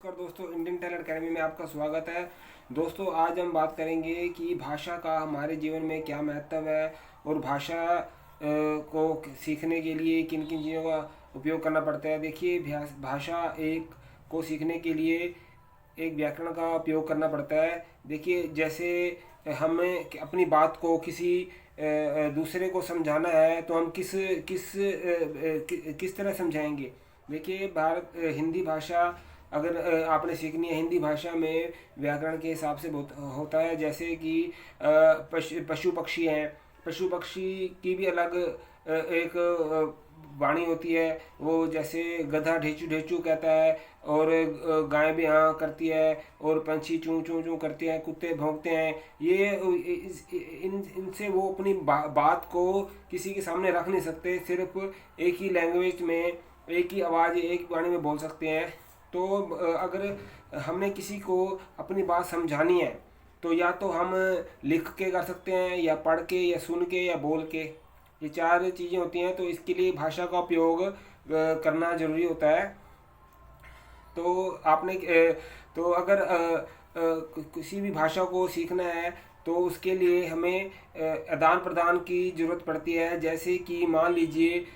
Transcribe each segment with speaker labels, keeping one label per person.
Speaker 1: नमस्कार दोस्तों, Indian talent academy में आपका स्वागत है। दोस्तों, आज हम बात करेंगे कि भाषा का हमारे जीवन में क्या महत्व है और भाषा को सीखने के लिए किन किन चीज़ों का उपयोग करना पड़ता है। देखिए, भाषा एक को सीखने के लिए एक व्याकरण का उपयोग करना पड़ता है। देखिए, जैसे हमें अपनी बात को किसी दूसरे को समझाना है तो हम किस किस किस तरह समझाएंगे। देखिए, हिंदी भाषा अगर आपने सीखनी है, हिंदी भाषा में व्याकरण के हिसाब से बहुत होता है। जैसे कि पशु पक्षी हैं, पशु पक्षी की भी अलग एक वाणी होती है। वो जैसे गधा ढेचू ढेचू कहता है, और गाय भी हाँ करती है, और पंछी चूं चूं चूं करते हैं, कुत्ते भौंकते हैं। ये इनसे वो अपनी बात को किसी के सामने रख नहीं सकते। सिर्फ एक ही लैंग्वेज में, एक ही आवाज़, एक वाणी में बोल सकते हैं। तो अगर हमने किसी को अपनी बात समझानी है तो या तो हम लिख के कर सकते हैं, या पढ़ के, या सुन के, या बोल के। ये चार चीज़ें होती हैं। तो इसके लिए भाषा का उपयोग करना ज़रूरी होता है। तो आपने तो अगर किसी भी भाषा को सीखना है तो उसके लिए हमें आदान प्रदान की ज़रूरत पड़ती है। जैसे कि मान लीजिए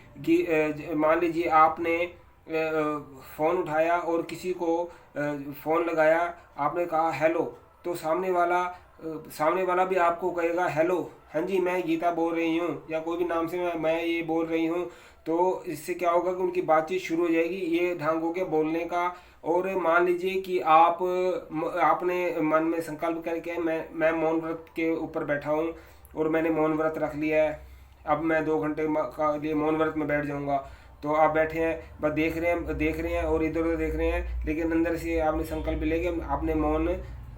Speaker 1: आपने फ़ोन उठाया और किसी को फ़ोन लगाया, आपने कहा हेलो, तो सामने वाला भी आपको कहेगा हेलो, हाँ जी मैं गीता बोल रही हूँ, या कोई भी नाम से मैं ये बोल रही हूँ। तो इससे क्या होगा कि उनकी बातचीत शुरू हो जाएगी। ये ढंग हो गया बोलने का। और मान लीजिए कि आपने मन में संकल्प करके मैं मौन व्रत के ऊपर बैठा हूँ, और मैंने मौन व्रत रख लिया है। अब मैं 2 घंटे का लिए मौन व्रत में बैठ जाऊँगा। तो आप बैठे हैं, बस देख रहे हैं और इधर उधर देख रहे हैं, लेकिन अंदर से आपने संकल्प लेके आपने मौन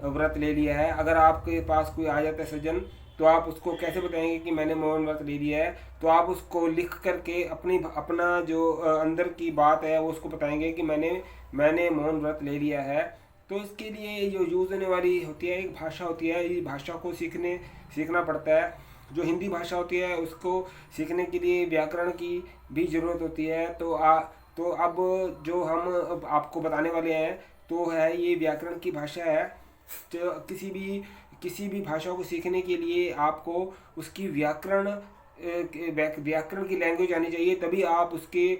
Speaker 1: व्रत ले लिया है। अगर आपके पास कोई आ जाता है सज्जन, तो आप उसको कैसे बताएंगे कि मैंने मौन व्रत ले लिया है? तो आप उसको लिख करके अपना जो अंदर की बात है वो उसको बताएंगे कि मैंने मौन व्रत ले लिया है। तो इसके लिए जो यूज़ होने वाली होती है एक भाषा होती है, इस भाषा को सीखना पड़ता है। जो हिंदी भाषा होती है उसको सीखने के लिए व्याकरण की भी ज़रूरत होती है। तो अब जो हम अब आपको बताने वाले हैं तो है ये व्याकरण की भाषा है। तो किसी भी भाषा को सीखने के लिए आपको उसकी व्याकरण की लैंग्वेज आनी चाहिए। तभी आप उसके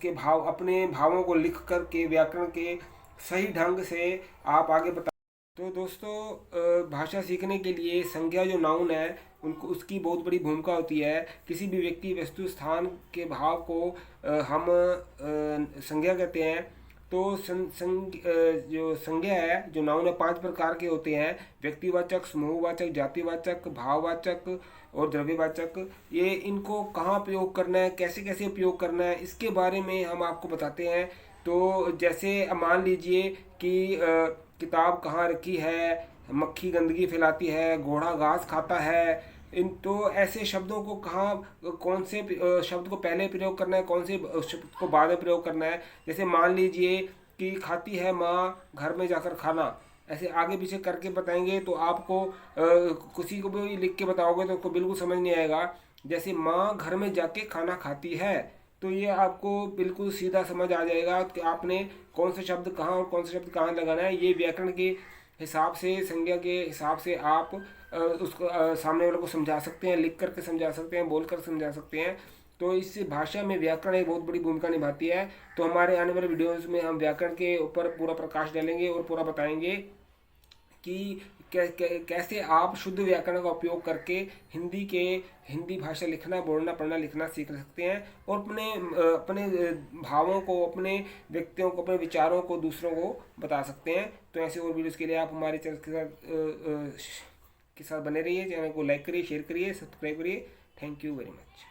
Speaker 1: अपने भावों को लिख कर के व्याकरण के सही ढंग से आप आगे बता। तो दोस्तों, भाषा सीखने के लिए संज्ञा जो नाउन है उनको उसकी बहुत बड़ी भूमिका होती है। किसी भी व्यक्ति, वस्तु, स्थान के भाव को हम संज्ञा कहते हैं। तो जो संज्ञा है, जो नाउन है, 5 प्रकार के होते हैं: व्यक्तिवाचक, समूहवाचक, जातिवाचक, भाववाचक और द्रव्यवाचक। ये इनको कहाँ प्रयोग करना है, कैसे कैसे उपयोग करना है, इसके बारे में हम आपको बताते हैं। तो जैसे मान लीजिए कि किताब कहाँ रखी है, मक्खी गंदगी फैलाती है, घोड़ा घास खाता है। इन तो ऐसे शब्दों को कहाँ, कौन से शब्द को पहले प्रयोग करना है, कौन से शब्द को बाद में प्रयोग करना है। जैसे मान लीजिए कि खाती है माँ घर में जाकर खाना, ऐसे आगे पीछे करके बताएंगे तो आपको किसी को भी लिख के बताओगे तो उसको बिल्कुल समझ नहीं आएगा। जैसे माँ घर में जाके खाना खाती है, तो ये आपको बिल्कुल सीधा समझ आ जाएगा कि आपने कौन सा शब्द कहाँ और कौन सा शब्द कहाँ लगाना है। ये व्याकरण के हिसाब से, संज्ञा के हिसाब से आप उसको सामने वाले को समझा सकते हैं, लिख करके समझा सकते हैं, बोल कर समझा सकते हैं। तो इस भाषा में व्याकरण एक बहुत बड़ी भूमिका निभाती है। तो हमारे आने वाले वीडियोस में हम व्याकरण के ऊपर पूरा प्रकाश डालेंगे और पूरा बताएंगे कि कैसे आप शुद्ध व्याकरण का उपयोग करके हिंदी भाषा लिखना, बोलना, पढ़ना, लिखना सीख सकते हैं, और अपने भावों को, अपने व्यक्तियों को, अपने विचारों को दूसरों को बता सकते हैं। तो ऐसे और वीडियोस के लिए आप हमारे चैनल के साथ बने रहिए। चैनल को लाइक करिए, शेयर करिए, सब्सक्राइब करिए। Thank you very much.